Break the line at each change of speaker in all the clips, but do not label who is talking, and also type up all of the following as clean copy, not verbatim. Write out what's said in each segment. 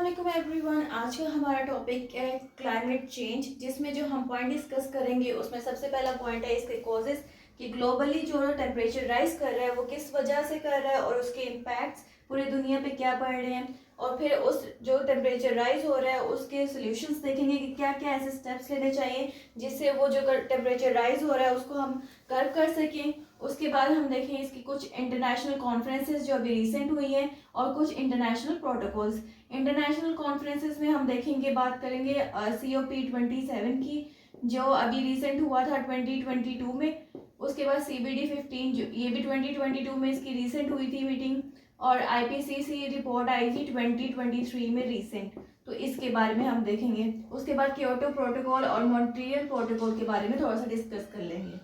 अस्सलाम एवरीवन। आज का हमारा टॉपिक है क्लाइमेट चेंज, जिसमें जो हम पॉइंट डिस्कस करेंगे उसमें सबसे पहला पॉइंट है इसके कॉजेस कि ग्लोबली जो टेम्परेचर राइज कर रहा है वो किस वजह से कर रहा है और उसके इम्पैक्ट्स पूरी दुनिया पे क्या पड़ रहे हैं। और फिर उस जो टेम्परेचर राइज हो रहा है उसके सोल्यूशंस देखेंगे कि क्या क्या ऐसे स्टेप्स लेने चाहिए जिससे वो जो टेम्परेचर राइज हो रहा है उसको हम कर्व कर सकें। उसके बाद हम देखें इसकी कुछ इंटरनेशनल कॉन्फ्रेंसेस जो अभी रिसेंट हुई हैं और कुछ इंटरनेशनल प्रोटोकॉल्स। इंटरनेशनल कॉन्फ्रेंसेस में हम देखेंगे, बात करेंगे COP27 की जो अभी रिसेंट हुआ था 2022 में। उसके बाद CBD 15 जो ये भी 2022 में इसकी रिसेंट हुई थी मीटिंग। और IPCC रिपोर्ट आई थी 2023 में रिसेंट, तो इसके बारे में हम देखेंगे। उसके बाद क्योटो प्रोटोकॉल और मॉन्ट्रियल प्रोटोकॉल के बारे में थोड़ा सा डिस्कस कर लेंगे।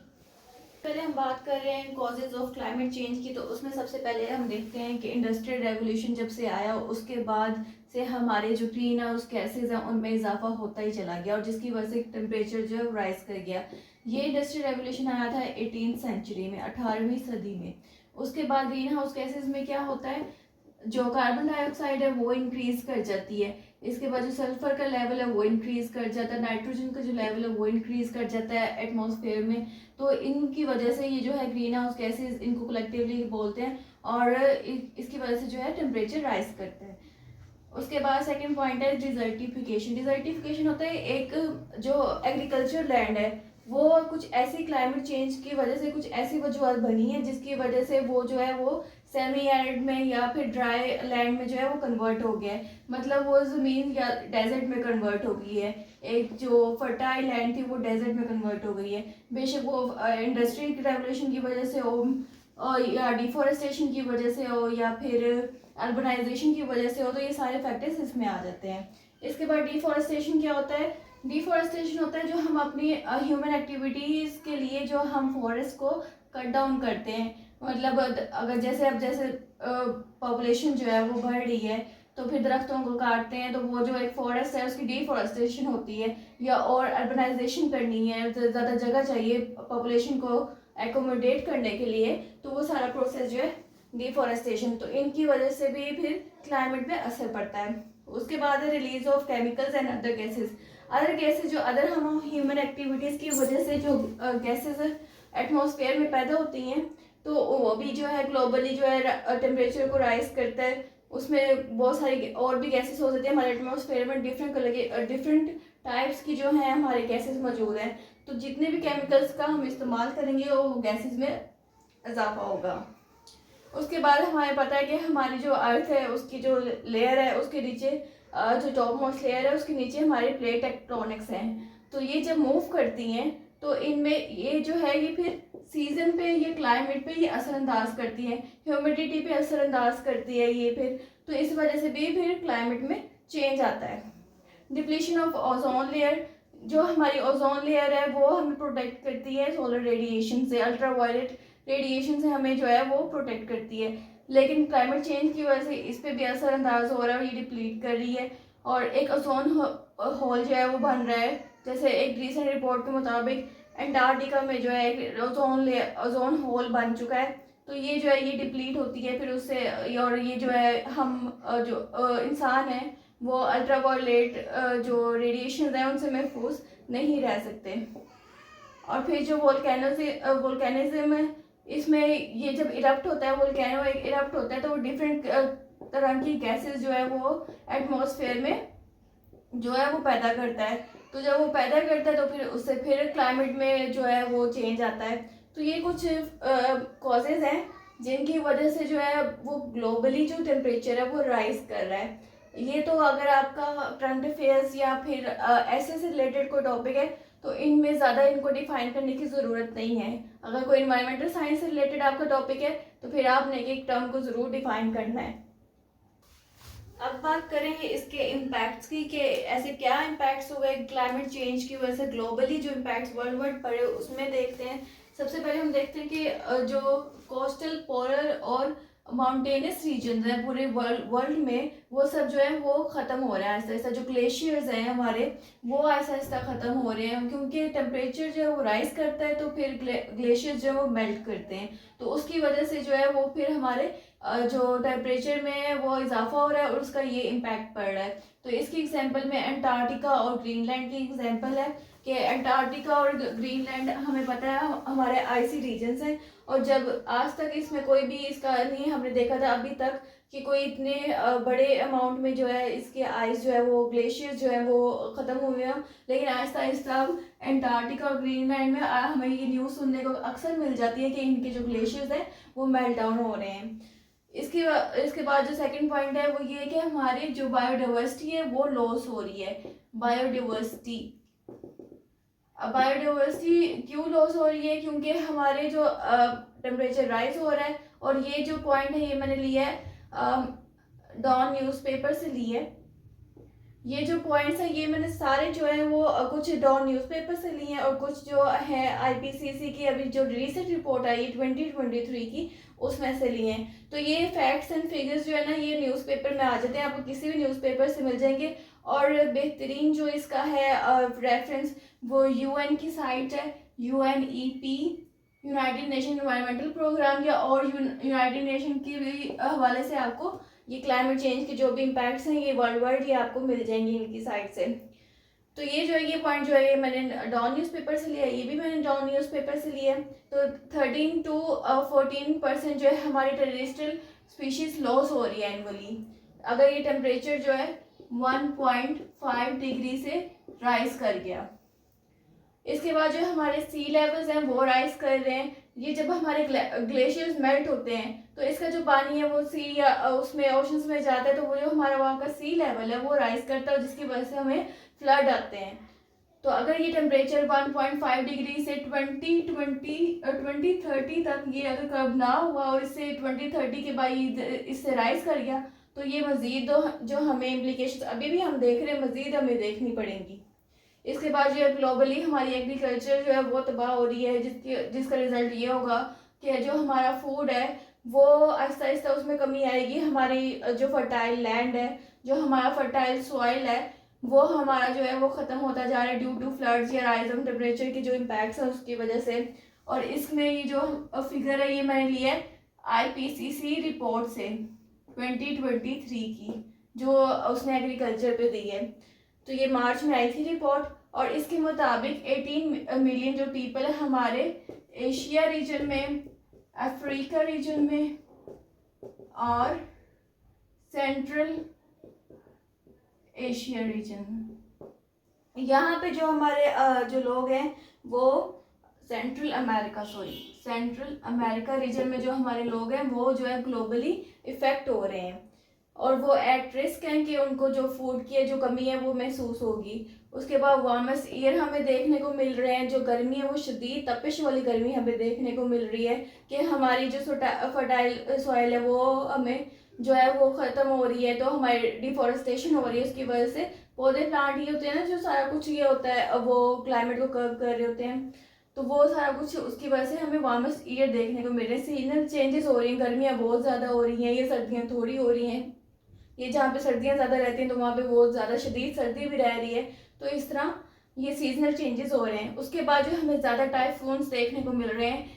पहले हम बात कर रहे हैं कॉजेज ऑफ क्लाइमेट चेंज की, तो उसमें सबसे पहले हम देखते हैं कि इंडस्ट्रियल रेवोल्यूशन जब से आया उसके बाद से हमारे जो ग्रीन हाउस गैसेज हैं उनमें इजाफा होता ही चला गया और जिसकी वजह से टेम्परेचर जो है राइज कर गया। ये इंडस्ट्रियल रेवोल्यूशन आया था 18वीं सेंचुरी में, 18वीं सदी में। उसके बाद ग्रीन हाउस गैसेज में क्या होता है, जो कार्बन डाइऑक्साइड है वो इंक्रीज कर जाती है। इसके बाद जो सल्फर का लेवल है वो इंक्रीज कर जाता है, नाइट्रोजन का जो लेवल है वो इंक्रीज कर जाता है एटमॉस्फेयर में। तो इनकी वजह से ये जो है ग्रीन हाउस गैसेज, इनको कलेक्टिवली बोलते हैं और इसकी वजह से जो है टेम्परेचर राइज करता है। उसके बाद सेकंड पॉइंट है डिजर्टिफिकेशन। डिजर्टिफिकेशन होता है एक जो एग्रीकल्चर लैंड है वो कुछ ऐसी क्लाइमेट चेंज की वजह से कुछ ऐसी वजूहत बनी है जिसकी वजह से वो जो है वो सेमी एरिड में या फिर ड्राई लैंड में जो है वो कन्वर्ट हो गया है। मतलब वो ज़मीन या डेजर्ट में कन्वर्ट हो गई है। एक जो फर्टाइल लैंड थी वो डेजर्ट में कन्वर्ट हो गई है। बेशक वो इंडस्ट्रियल रेवोल्यूशन की वजह से हो या डिफॉरेस्टेशन की वजह से हो या फिर अर्बनाइजेशन की वजह से हो, तो ये सारे फैक्टर्स इसमें आ जाते हैं। इसके बाद डिफॉरेस्टेशन क्या होता है, डिफॉरेस्टेशन होता है जो हम अपनी ह्यूमन एक्टिविटीज़ के लिए जो हम फॉरेस्ट को कट डाउन करते हैं। मतलब अगर जैसे अब जैसे पॉपुलेशन जो है वो बढ़ रही है तो फिर दरख्तों को काटते हैं तो वो जो एक फॉरेस्ट है उसकी डिफॉरेस्टेशन होती है। या और अर्बनाइजेशन करनी है, ज़्यादा जगह चाहिए पॉपुलेशन को एकोमोडेट करने के लिए, तो वो सारा प्रोसेस जो है डिफॉरेस्टेशन। तो इनकी वजह से भी फिर क्लाइमेट में असर पड़ता है। उसके बाद है release of chemicals and other gases. Other gases जो अदर हम ह्यूमन एक्टिविटीज़ की वजह से जो गैसेस एटमॉस्फेयर में पैदा होती हैं तो वो भी जो है ग्लोबली जो है टेम्परेचर को राइज करता है। उसमें बहुत सारी और भी गैसेस हो सकती है हमारे एटमॉस्फेयर में, डिफरेंट कलर के डिफरेंट टाइप्स की जो है हमारे गैसेस मौजूद हैं। तो जितने भी केमिकल्स का हम इस्तेमाल करेंगे वो गैसेस में इजाफा होगा। उसके बाद हमें पता है कि हमारी जो अर्थ है उसकी जो लेयर है उसके नीचे जो टॉप मोस्ट लेयर है उसके नीचे हमारे प्लेट टेक्टोनिक्स हैं। तो ये जब मूव करती हैं तो इनमें ये जो है ये फिर सीजन पे, ये क्लाइमेट पे ये असरअंदाज करती है, ह्यूमिडिटी पे असरअंदाज करती है ये फिर। तो इस वजह से भी फिर क्लाइमेट में चेंज आता है। डिप्लीशन ऑफ ओजोन लेयर, जो हमारी ओजोन लेयर है वो हमें प्रोटेक्ट करती है सोलर रेडिएशन से, अल्ट्रावायलेट रेडिएशन से हमें जो है वो प्रोटेक्ट करती है। लेकिन क्लाइमेट चेंज की वजह से इस पर भी असरअंदाज हो रहा है और ये डिप्लीट कर रही है और एक ओजोन होल जो है वो बन रहा है। जैसे एक रिसेंट रिपोर्ट के मुताबिक अंटार्कटिका में जो है एक ओजोन होल बन चुका है। तो ये जो है ये डिप्लीट होती है फिर उससे, और ये जो है हम जो इंसान है वो अल्ट्रावायलेट जो रेडिएशन है उनसे महफूज नहीं रह सकते। और फिर जो वोल्केनिज्म है, इसमें ये जब इरप्ट होता है, वोल्केनो एक इरप्ट होता है तो वो डिफरेंट तरह की गैसेस जो है वो एटमॉस्फेयर में जो है वो पैदा करता है। तो जब वो पैदा करता है तो फिर उससे फिर क्लाइमेट में जो है वो चेंज आता है। तो ये कुछ कॉजेज़ हैं जिनकी वजह से जो है वो ग्लोबली जो टेम्परेचर है वो राइज कर रहा है। ये तो अगर आपका करंट अफेयर्स या फिर ऐसे से रिलेटेड कोई टॉपिक है तो इनमें ज़्यादा इनको डिफाइन करने की ज़रूरत नहीं है। अगर कोई इन्वायरमेंटल साइंस से रिलेटेड आपका टॉपिक है तो फिर आपने एक टर्म को ज़रूर डिफाइन करना है। अब बात करें इसके इम्पैक्ट्स की कि ऐसे क्या इम्पैक्ट्स हुए क्लाइमेट चेंज की वजह से ग्लोबली, जो इम्पैक्ट्स वर्ल्ड वाइड पड़े उसमें देखते हैं। सबसे पहले हम देखते हैं कि जो कोस्टल, पोलर और माउंटेनस रीजन है पूरे वर्ल्ड में वो सब जो है वो ख़त्म हो रहा है ऐसा ऐसा। जो ग्लेशियर्स हैं हमारे वो ऐसा ऐसा ख़त्म हो रहे हैं क्योंकि टेम्परेचर जो है वो राइज करता है तो फिर ग्लेशियर्स जो है वो मेल्ट करते हैं। तो उसकी वजह से जो है वो फिर हमारे जो टेम्परेचर में है वो इजाफा हो रहा है और उसका ये इम्पैक्ट पड़ रहा है। तो इसकी एग्जांपल में अंटार्कटिका और ग्रीनलैंड की एग्जांपल है कि अंटार्कटिका और ग्रीनलैंड हमें पता है हमारे आइसी रीजन्स हैं, और जब आज तक इसमें कोई भी इसका नहीं हमने देखा था अभी तक कि कोई इतने बड़े अमाउंट में जो है इसके आइस जो है वो ग्लेशियर्स जो है वो ख़त्म हुए हैं। लेकिन आहिस्ता आहिस्ता अंटार्कटिका और ग्रीनलैंड में हमें ये न्यूज़ सुनने को अक्सर मिल जाती है कि इनके जो ग्लेशियर्स हैं वो मेल्ट डाउन हो रहे हैं। इसके बाद जो सेकंड पॉइंट है वो ये है कि हमारी जो बायोडाइवर्सिटी है वो लॉस हो रही है। बायोडाइवर्सिटी बायोडाइवर्सिटी क्यों लॉस हो रही है? क्योंकि हमारे जो टेम्परेचर राइज हो रहा है, और ये जो पॉइंट है ये मैंने लिया है डॉन न्यूज़पेपर से ली है। ये जो पॉइंट्स हैं ये मैंने सारे जो है वो कुछ डॉन न्यूज़पेपर से लिए हैं और कुछ जो है आईपीसीसी की अभी जो रिसेंट रिपोर्ट आई है 2023 की उसमें से लिए हैं। तो ये फैक्ट्स एंड फिगर्स जो है ना ये न्यूज़पेपर में आ जाते हैं, आपको किसी भी न्यूज़पेपर से मिल जाएंगे। और बेहतरीन जो इसका है रेफरेंस वो यूएन की साइट है, UNEP, United Nation Environmental Programme, या और यूनाइटेड नेशन के भी हवाले से आपको ये क्लाइमेट चेंज के जो भी इम्पैक्ट्स हैं ये वर्ल्ड वाइड ये आपको मिल जाएंगे इनकी साइड से। तो ये जो है ये पॉइंट जो है ये मैंने डॉन न्यूज़पेपर से लिया है, ये भी मैंने डॉन न्यूज़पेपर से लिया है। तो 13 to 14% जो है हमारी टेरेस्ट्रियल स्पीशीज लॉस हो रही है एनुअली, अगर ये टेम्परेचर जो है 1.5 डिग्री से राइज कर गया। इसके बाद जो हमारे सी लेवल्स हैं वो राइज कर रहे हैं। ये जब हमारे ग्लेशियर्स मेल्ट होते हैं तो इसका जो पानी है वो सी या उसमें ओशंस में जाता है, तो वो जो हमारा वहाँ का सी लेवल है वो राइज करता है, जिसकी वजह से हमें फ्लड आते हैं। तो अगर ये टेम्परेचर 1.5 डिग्री से 2030 तक ये अगर कर्व ना हुआ और इससे 2030 के बाद इससे राइज कर गया तो ये मज़ीद जो हमें इम्प्लीकेशन अभी भी हम देख रहे हैं मज़ीद हमें देखनी पड़ेंगी। इसके बाद जो है ग्लोबली हमारी एग्रीकल्चर जो है वो तबाह हो रही है, जिसका रिजल्ट ये होगा कि जो हमारा फूड है वो आहिस्ता आहिस्ता उसमें कमी आएगी। हमारी जो फर्टाइल लैंड है, जो हमारा फर्टाइल सॉइल है वो हमारा जो है वो ख़त्म होता जा रहा है ड्यू टू फ्लड्स या राइज ऑन टेम्परेचर की जो इम्पैक्ट्स हैं उसकी वजह से। और इसमें ये जो फिगर है ये मैंने लिया है IPCC रिपोर्ट से 2023 की, जो उसने एग्रीकल्चर पे दी है। तो ये मार्च में आई थी रिपोर्ट, और इसके मुताबिक 18 मिलियन जो पीपल है हमारे एशिया रीजन में, अफ्रीका रीजन में और सेंट्रल एशिया रीजन में, यहाँ पे जो हमारे जो लोग हैं वो सेंट्रल अमेरिका रीजन में जो हमारे लोग हैं वो जो है ग्लोबली इफ़ेक्ट हो रहे हैं, और वो एट रिस्क हैं कि उनको जो फूड की जो कमी है वो महसूस होगी। उसके बाद वार्मेस्ट ईयर हमें देखने को मिल रहे हैं, जो गर्मी है वो शदीद तपिश वाली गर्मी हमें देखने को मिल रही है कि हमारी जो फर्टाइल सॉइल है वो हमें जो है वो ख़त्म हो रही है। तो हमारी डिफॉरेस्टेशन हो रही है, उसकी वजह से पौधे प्लांट ये होते हैं ना जो सारा कुछ ये होता है वो क्लाइमेट को कर्व कर रहे होते हैं, तो वो सारा कुछ उसकी वजह से हमें वार्मेस्ट ईयर देखने को मिल रहे हैं। सीजनल चेंजेस हो रही हैं, गर्मियाँ बहुत ज़्यादा हो रही हैं, ये सर्दियाँ थोड़ी हो रही हैं, ये जहाँ पे सर्दियाँ ज़्यादा रहती हैं तो वहाँ पे बहुत ज़्यादा शदीद सर्दी भी रह रही है। तो इस तरह ये सीजनल चेंजेस हो रहे हैं। उसके बाद जो हमें ज़्यादा टाइफून्स देखने को मिल रहे हैं,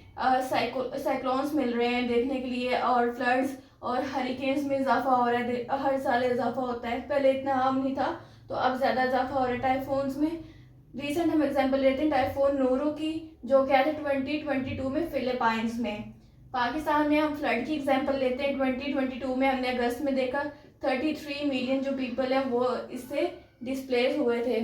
साइक्लोन्स मिल रहे हैं देखने के लिए, और फ्लड्स और हरिकेन्स में इजाफा हो रहा है, हर साल इजाफा होता है, पहले इतना आम नहीं था तो अब ज़्यादा इजाफा हो रहा है टाइफून्स में। रिसेंट हम एग्जांपल लेते हैं टाइफून नूरू की, जो क्या थे 2022 में फिलीपाइंस में। पाकिस्तान में हम फ्लड की एग्जांपल लेते हैं, 2022 में हमने अगस्त में देखा 33 मिलियन जो पीपल हैं वो इससे डिस्प्लेस हुए थे।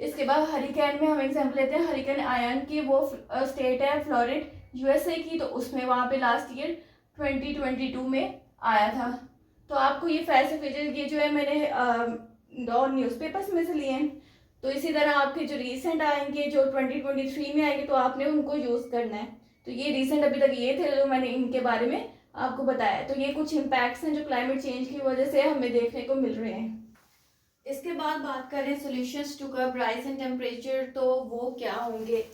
इसके बाद हरिकेन में हम एग्जांपल लेते हैं हरिकेन आयन की, वो स्टेट है फ्लोरिडा USA की, तो उसमें वहाँ पे लास्ट ईयर 2022 में आया था। तो आपको ये फैक्ट फिगर ये जो है मैंने डॉन न्यूज़पेपर्स में से लिए हैं। तो इसी तरह आपके जो रीसेंट आएंगे जो 2023 में आएंगे तो आपने उनको यूज़ करना है। तो ये रीसेंट अभी तक ये थे जो मैंने इनके बारे में आपको बताया। तो ये कुछ इम्पैक्ट्स हैं जो क्लाइमेट चेंज की वजह से हमें देखने को मिल रहे हैं। इसके बाद बात करें solutions to curb rise in temperature, तो वो क्या होंगे।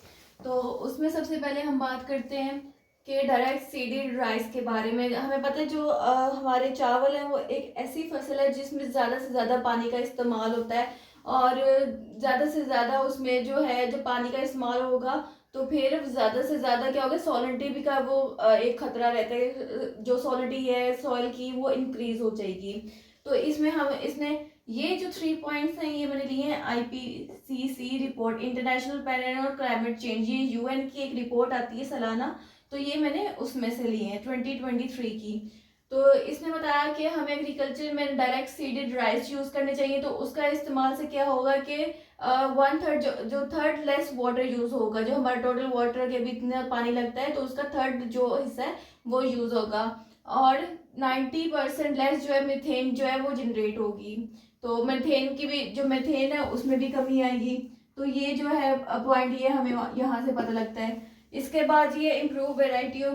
तो उसमें सबसे पहले हम बात करते हैं कि डायरेक्ट सीडेड राइस के बारे में। हमें पता है जो हमारे चावल हैं वो एक ऐसी फसल है जिसमें ज़्यादा से ज़्यादा पानी का इस्तेमाल होता है, और ज़्यादा से ज़्यादा उसमें जो है जो पानी का इस्तेमाल होगा तो फिर ज़्यादा से ज़्यादा क्या होगा, सॉलिडिटी का वो एक खतरा रहता है, जो सॉलिडिटी है सॉइल की वो इंक्रीज हो जाएगी। तो इसमें हम इसने ये जो 3 पॉइंट्स हैं ये मैंने लिए हैं IPCC report, international panel on climate change, ये UN की एक रिपोर्ट आती है सालाना, तो ये मैंने उसमें से लिए हैं 2023 की। तो इसने बताया कि हमें एग्रीकल्चर में डायरेक्ट सीडेड राइस यूज़ करने चाहिए, तो उसका इस्तेमाल से क्या होगा कि 1/3 जो थर्ड लेस वाटर यूज़ होगा, जो हमारा टोटल वाटर के भी इतना पानी लगता है तो उसका थर्ड जो हिस्सा है वो यूज़ होगा, और 90% लेस जो है मीथेन जो है वो जनरेट होगी। तो मीथेन की भी जो मीथेन है उसमें भी कमी आएगी। तो ये जो है पॉइंट ये हमें यहाँ से पता लगता है। इसके बाद ये इम्प्रूव वेराइटी ऑफ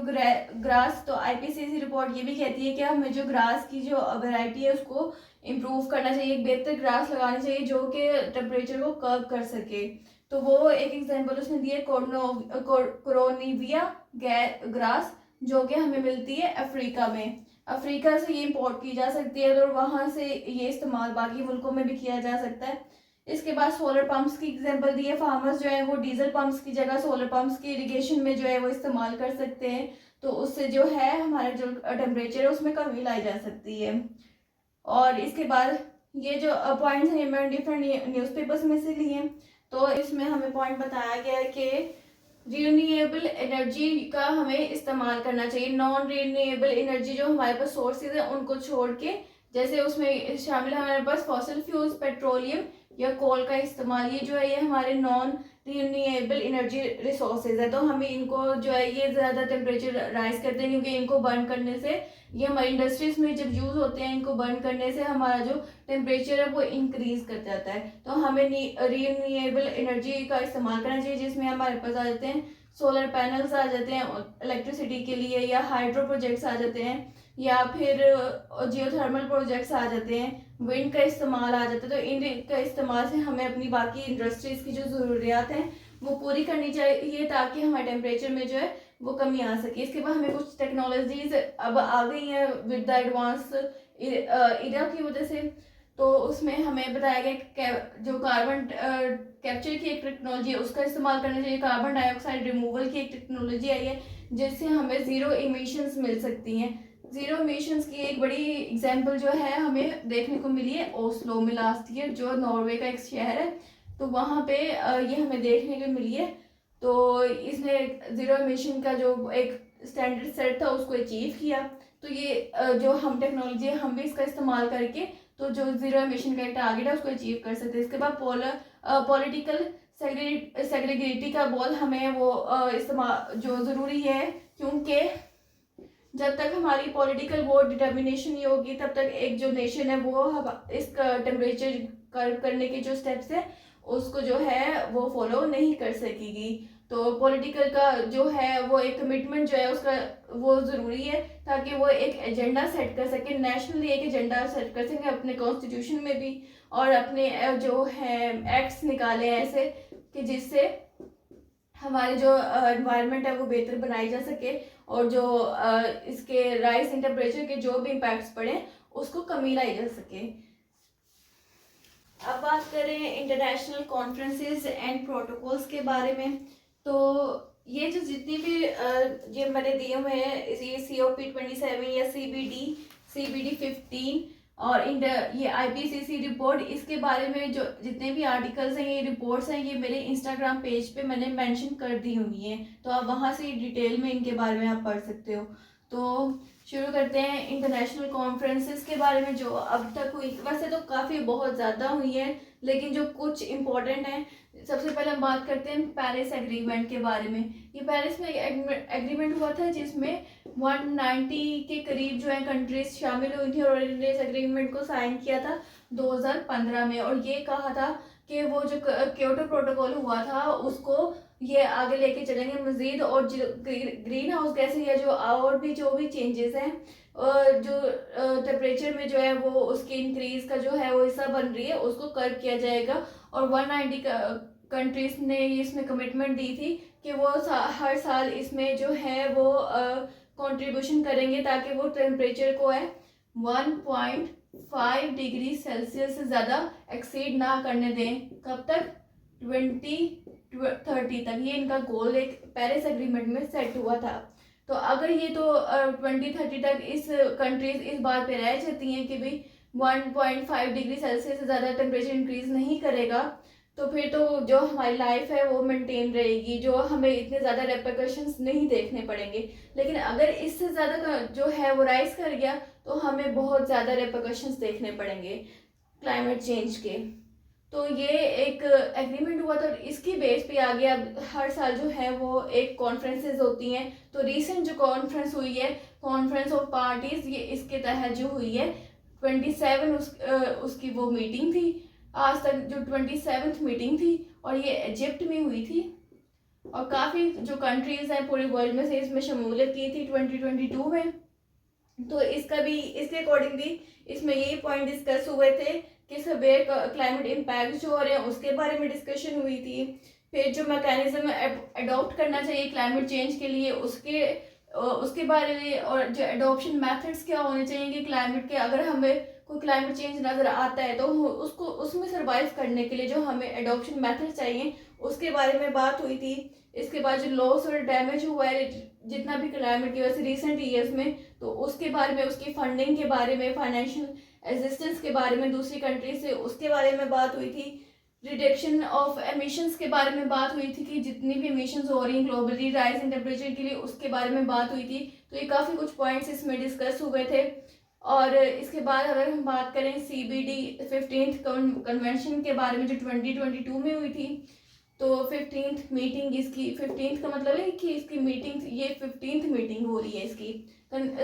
ग्रास, तो IPCC रिपोर्ट ये भी कहती है कि हमें जो ग्रास की जो वेराइटी है उसको इम्प्रूव करना चाहिए, एक बेहतर ग्रास लगानी चाहिए जो कि टेम्परेचर को कर्व कर सके। तो वो एक एग्जांपल उसने दिया कोरोनिविया ग्रास, जो कि हमें मिलती है अफ्रीका में। अफ्रीका से ये इम्पोर्ट की जा सकती है और वहाँ से ये इस्तेमाल बाकी मुल्कों में भी किया जा सकता है। इसके बाद सोलर पंप्स की एग्जांपल दी है, फार्मर्स जो है वो डीजल पंप्स की जगह सोलर पंप्स की इरिगेशन में जो है वो इस्तेमाल कर सकते हैं, तो उससे जो है हमारा जो टेम्परेचर है उसमें कमी लाई जा सकती है। और इसके बाद ये जो पॉइंट्स हैं मैंने डिफरेंट न्यूज़पेपर्स में से लिए, तो इसमें हमें पॉइंट बताया गया है कि रिन्यूएबल एनर्जी का हमें इस्तेमाल करना चाहिए, नॉन रिन्यूएबल एनर्जी जो हमारे पास सोर्सेज है उनको छोड़ के, जैसे उसमें शामिल है हमारे पास फॉसिल फ्यूल्स, पेट्रोलियम या कोल का इस्तेमाल, ये जो है ये हमारे नॉन रिन्यूएबल एनर्जी रिसोर्सेज है। तो हमें इनको जो है ये ज़्यादा टेम्परेचर राइज करते हैं, क्योंकि इनको बर्न करने से, ये हमारी इंडस्ट्रीज में जब यूज़ होते हैं इनको बर्न करने से हमारा जो टेम्परेचर है वो इंक्रीज कर जाता है। तो हमें रिन्यूएबल एनर्जी का इस्तेमाल करना चाहिए, जिसमें हमारे पास आ जाते हैं सोलर पैनल्स आ जाते हैं इलेक्ट्रिसिटी के लिए, या हाइड्रो प्रोजेक्ट्स आ जाते हैं, या फिर जियोथर्मल प्रोजेक्ट्स आ जाते हैं, विंड का इस्तेमाल आ जाता है। तो इन का इस्तेमाल से हमें अपनी बाकी इंडस्ट्रीज़ की जो ज़रूरियात हैं वो पूरी करनी चाहिए, ताकि हमारे टेम्परेचर में जो है वो कमी आ सके। इसके बाद हमें कुछ टेक्नोलॉजीज अब आ गई हैं विद द एडवांस एरिया की वजह से, तो उसमें हमें बताया गया कि जो कार्बन कैप्चर की एक टेक्नोलॉजी है उसका इस्तेमाल करना चाहिए, कार्बन डाइऑक्साइड रिमूवल की एक टेक्नोलॉजी आई है जिससे हमें ज़ीरो इमिशंस मिल सकती हैं। ज़ीरो इमिशंस की एक बड़ी एग्जांपल जो है हमें देखने को मिली है ओस्लो में लास्ट ईयर, जो नॉर्वे का एक शहर है, तो वहाँ पे ये हमें देखने को मिली है। तो इसने ज़ीरो इमिशन का जो एक स्टैंडर्ड सेट था उसको अचीव किया। तो ये जो हम टेक्नोलॉजी है हम भी इसका इस्तेमाल करके तो जो ज़ीरो इमिशन का एक टारगेट है उसको अचीव कर सकते हैं। इसके बाद पॉलिटिकल सेग्रीगेटी का बॉल हमें वो इस्तेमाल जो ज़रूरी है, क्योंकि जब तक हमारी पॉलिटिकल वो डिटर्मिनेशन नहीं होगी तब तक एक जो नेशन है वो इस टेम्परेचर कर्व करने के जो स्टेप्स है उसको जो है वो फॉलो नहीं कर सकेगी। तो पॉलिटिकल का जो है वो एक कमिटमेंट जो है उसका वो ज़रूरी है, ताकि वो एक एजेंडा सेट कर सके, नेशनली एक एजेंडा सेट कर सके अपने कॉन्स्टिट्यूशन में भी, और अपने जो है एक्ट्स निकाले ऐसे कि जिससे हमारे जो एनवायरनमेंट है वो बेहतर बनाई जा सके, और जो इसके राइज इन टेम्परेचर के जो भी इम्पैक्ट्स पड़े उसको कमी लाई जा सके। अब बात करें इंटरनेशनल कॉन्फ्रेंसेस एंड प्रोटोकॉल्स के बारे में, तो ये जो जितनी भी ये मैंने दिए हुए हैं, ये COP27 या CBD 15 और ये IPCC रिपोर्ट, इसके बारे में जो जितने भी आर्टिकल्स हैं, ये रिपोर्ट्स हैं, ये मेरे इंस्टाग्राम पेज पे मैंने मेंशन कर दी हुई हैं, तो आप वहाँ से डिटेल में इनके बारे में आप पढ़ सकते हो। तो शुरू करते हैं इंटरनेशनल कॉन्फ्रेंसेस के बारे में जो अब तक हुई। वैसे तो काफ़ी बहुत ज़्यादा हुई है, लेकिन जो कुछ इम्पोर्टेंट हैं, सबसे पहले हम बात करते हैं पेरिस एग्रीमेंट के बारे में। ये पेरिस में एग्रीमेंट हुआ था जिसमें 190 के करीब जो है कंट्रीज शामिल हुई थी, और इन्होंने इस एग्रीमेंट को साइन किया था 2015 में, और ये कहा था कि वो जो क्योटो प्रोटोकॉल हुआ था उसको ये आगे लेके चलेंगे मज़ीद, और जो ग्रीन हाउस गैसें या जो और भी जो भी चेंजेस हैं जो टेम्परेचर में जो है वो उसके इंक्रीज का जो है वो हिस्सा बन रही है उसको कर्व किया जाएगा। और 190 कंट्रीज ने इसमें कमिटमेंट दी थी कि वो हर साल इसमें जो है वो कंट्रीब्यूशन करेंगे, ताकि वो टेम्परेचर को है 1.5 डिग्री सेल्सियस से ज़्यादा एक्सीड ना करने दें। कब तक? 2030 तक, ये इनका गोल एक पेरिस एग्रीमेंट में सेट हुआ था। तो अगर ये तो 2030 तक इस कंट्रीज इस बात पे रह जाती हैं कि भाई 1.5 डिग्री सेल्सियस से ज़्यादा टेम्परेचर इंक्रीज नहीं करेगा, तो फिर तो जो हमारी लाइफ है वो मेंटेन रहेगी, जो हमें इतने ज़्यादा रेपरकशंस नहीं देखने पड़ेंगे। लेकिन अगर इससे ज़्यादा जो है वो राइज कर गया तो हमें बहुत ज़्यादा रेपरकशंस देखने पड़ेंगे क्लाइमेट चेंज के। तो ये एक एग्रीमेंट हुआ, तो इसकी बेस पे आगे अब हर साल जो है वो एक कॉन्फ्रेंसेस होती हैं। तो रिसेंट जो कॉन्फ्रेंस हुई है, कॉन्फ्रेंस ऑफ पार्टीज, ये इसके तहत जो हुई है 27 उसकी वो मीटिंग थी। आज तक जो 27th मीटिंग थी और ये इजिप्ट में हुई थी, और काफ़ी जो कंट्रीज हैं पूरे वर्ल्ड में से इसमें शमूलियत की थी 2022 में। तो इसका भी इसके अकॉर्डिंग भी इसमें यही पॉइंट डिस्कस हुए थे कि सवेयर क्लाइमेट इम्पैक्ट जो हो रहे हैं उसके बारे में डिस्कशन हुई थी। फिर जो मैकेनिज्म अडॉप्ट करना चाहिए क्लाइमेट चेंज के लिए उसके बारे में, और जो अडॉप्शन मेथड्स क्या होने चाहिए कि क्लाइमेट के, अगर हमें कोई क्लाइमेट चेंज नज़र आता है तो उसको उसमें सर्वाइव करने के लिए जो हमें अडॉप्शन मेथड चाहिए उसके बारे में बात हुई थी। इसके बाद जो लॉस और डैमेज हुआ है जितना भी क्लाइमेट की वजह से रिसेंट ईयर्स में, तो उसके बारे में, उसकी फंडिंग के बारे में, फाइनेंशियल असिस्टेंस के बारे में दूसरी कंट्री से, उसके बारे में बात हुई थी। रिडक्शन ऑफ एमिशंस के बारे में बात हुई थी कि जितनी भी एमिशंस हो रही हैं ग्लोबली राइज इन टेम्परेचर के लिए, उसके बारे में बात हुई थी। तो ये काफ़ी कुछ पॉइंट्स इसमें डिस्कस हुए थे। और इसके बाद अगर हम बात करें CBD 15th कन्वेंशन के बारे में जो 2022 में हुई थी, तो 15th मीटिंग इसकी, 15th का मतलब है कि इसकी मीटिंग, ये 15th मीटिंग हो रही है इसकी।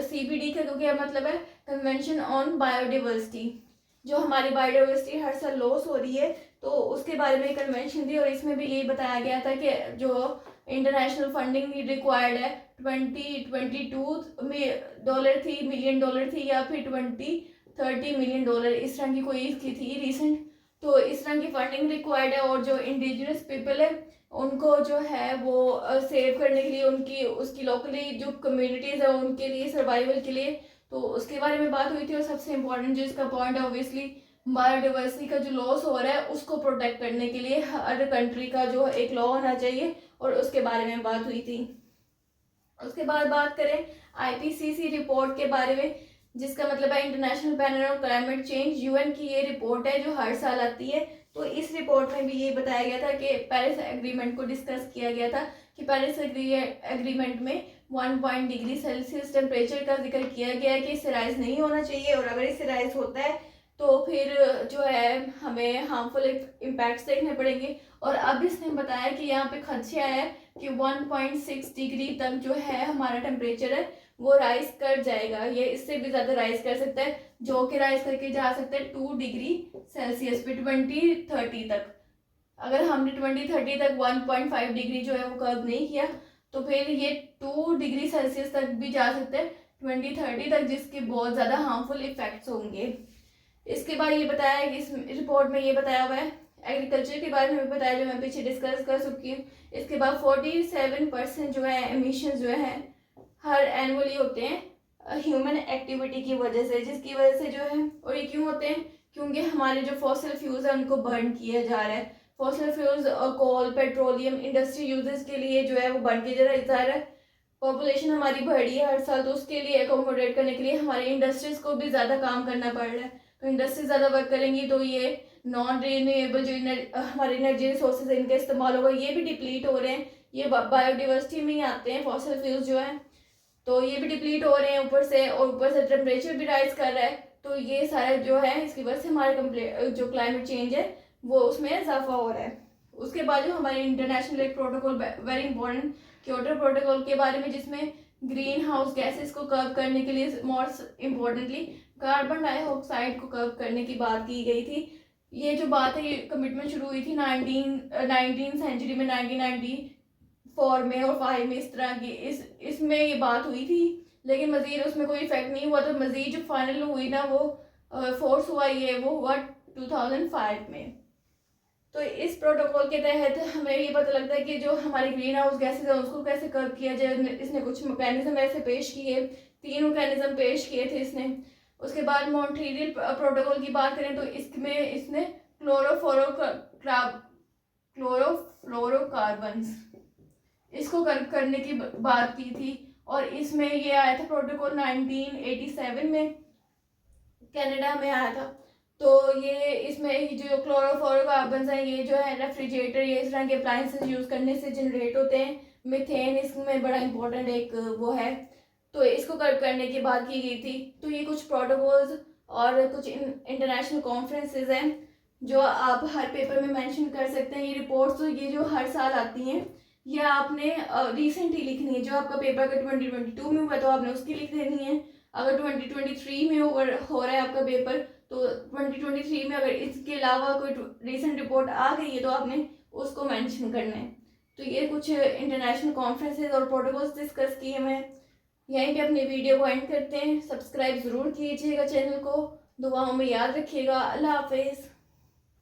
CBD का क्या मतलब है, कन्वेंशन ऑन बायोडाइवर्सिटी। जो हमारी बायोडाइवर्सिटी हर साल लॉस हो रही है तो उसके बारे में कन्वेंशन थी, और इसमें भी यही बताया गया था कि जो इंटरनेशनल फंडिंग रिक्वायर्ड है 2022 में डॉलर थी, मिलियन डॉलर थी, या फिर 2030 मिलियन डॉलर, इस तरह की कोई इसकी थी रिसेंट। तो इस तरह की फंडिंग रिक्वायर्ड है, और जो इंडिजिनस पीपल है उनको जो है वो सेव करने के लिए, उनकी उसकी लोकली जो कम्युनिटीज़ है उनके लिए सर्वाइवल के लिए, तो उसके बारे में बात हुई थी। और सबसे इम्पोर्टेंट जो इसका पॉइंट है ऑब्वियसली बायोडाइवर्सिटी का जो लॉस हो रहा है उसको प्रोटेक्ट करने के लिए हर कंट्री का जो एक लॉ होना चाहिए, और उसके बारे में बात हुई थी। उसके बाद बात करें IPCC रिपोर्ट के बारे में, जिसका मतलब है international panel on climate change, UN की ये रिपोर्ट है जो हर साल आती है। तो इस रिपोर्ट में भी ये बताया गया था कि पेरिस एग्रीमेंट को डिस्कस किया गया था कि पेरिस एग्रीमेंट में 1 डिग्री सेल्सियस टेम्परेचर का जिक्र किया गया है कि इससे राइज नहीं होना चाहिए, और अगर इससे राइज होता है तो फिर जो है हमें हार्मफुल इम्पैक्ट्स देखने पड़ेंगे। और अब इसने बताया कि यहाँ पे खदशा है कि 1.6 डिग्री तक जो है हमारा टेम्परेचर है वो राइज कर जाएगा, ये इससे भी ज़्यादा राइज कर सकता है, जो कि राइज करके जा सकता है 2 डिग्री सेल्सियस पे 2030 तक। अगर हमने 2030 तक 1.5 डिग्री जो है वो कर्व नहीं किया तो फिर ये 2 डिग्री सेल्सियस तक भी जा सकते हैं 2030 तक, जिसके बहुत ज़्यादा हार्मफुल इफेक्ट्स होंगे। इसके बाद ये बताया कि इस रिपोर्ट में ये बताया हुआ है एग्रीकल्चर के बारे में भी बताया, जो मैं पीछे डिस्कस कर चुकी हूँ। इसके बाद 47% जो है एमिशन जो है हर एनुअली होते हैं ह्यूमन एक्टिविटी की वजह से, जिसकी वजह से जो है, और ये क्यों होते हैं, क्योंकि हमारे जो फॉसिल फ्यूल्स है उनको बर्न किया जा रहा है। फॉसिल फ्यूल्स कोल, पेट्रोलियम, इंडस्ट्री यूजेस के लिए जो है वो बर्न किया जा रहा है। पॉपुलेशन हमारी बढ़ रही है हर साल, तो उसके लिए अकोमोडेट करने के लिए हमारी इंडस्ट्रीज को भी ज़्यादा काम करना पड़ रहा है। तो इंडस्ट्री ज़्यादा वर्क करेंगी तो ये नॉन रिन्यूएबल जो हमारी एनर्जी रिसोर्सेज इनका इस्तेमाल होगा, ये भी डिप्लीट हो रहे हैं। ये बायोडिवर्सिटी में ही आते हैं फॉसिल फ्यूल्स जो है, तो ये भी डिप्लीट हो रहे हैं ऊपर से, और ऊपर से टेम्परेचर भी राइज कर रहा है। तो ये सारा जो है इसकी वजह से हमारे जो क्लाइमेट चेंज है वो उसमें इजाफा हो रहा है। उसके बाद जो हमारे इंटरनेशनल एक protocol very important Kyoto protocol के बारे में, जिसमें ग्रीन हाउस गैसेस को कर्व करने के लिए मोस्ट इम्पोर्टेंटली कार्बन डाइऑक्साइड को कर्व करने की बात की गई थी। ये जो बात है, ये कमिटमेंट शुरू हुई थी 19 सेंचुरी में, 1994 में और 5 में, इस तरह की इसमें ये बात हुई थी, लेकिन मजीद उसमें कोई इफेक्ट नहीं हुआ। तो मजीद जो फाइनल हुई ना वो फोर्स हुआ, ये वो हुआ 2005 में। तो इस प्रोटोकॉल के तहत हमें ये पता लगता है कि जो हमारे ग्रीन हाउस गैसेज है उसको कैसे कर्व किया जाए। इसने कुछ मैकेनिज्म ऐसे पेश किए, 3 मैकेनिज्म पेश किए थे इसने। उसके बाद मॉन्ट्रियल प्रोटोकॉल की बात करें तो इसमें इसने क्लोरोफ्लोरो क्लोरोफ्लोरोकार्बन्स, इसको करने की बात की थी। और इसमें ये आया था प्रोटोकॉल 1987 में, कनाडा में आया था। तो ये इसमें जो क्लोरोफ्लोरोकार्बन्स हैं ये जो है रेफ्रिजरेटर, ये इस तरह के अप्लायंसेस यूज़ करने से जनरेट होते हैं। मीथेन इसमें बड़ा इंपॉर्टेंट एक वो है, तो इसको करने की बात की गई थी। तो ये कुछ प्रोटोकॉल्स और कुछ इंटरनेशनल कॉन्फ्रेंसेज हैं जो आप हर पेपर में मेंशन कर सकते हैं। ये रिपोर्ट्स ये जो हर साल आती हैं ये आपने रिसेंटली लिखनी है। जो आपका पेपर अगर 2022 में हुआ तो आपने उसकी लिख देनी है। अगर 2023 में हो रहा है आपका पेपर तो 2023 में अगर इसके अलावा कोई रिसेंट रिपोर्ट आ गई है तो आपने उसको मेंशन करना है। तो ये कुछ इंटरनेशनल कॉन्फ्रेंसेज और प्रोटोकॉल्स डिस्कस किए मैं यहीं पे अपनी वीडियो को एंड करते हैं। सब्सक्राइब ज़रूर कीजिएगा चैनल को, दुआओं में याद रखिएगा। अल्लाह हाफिज़।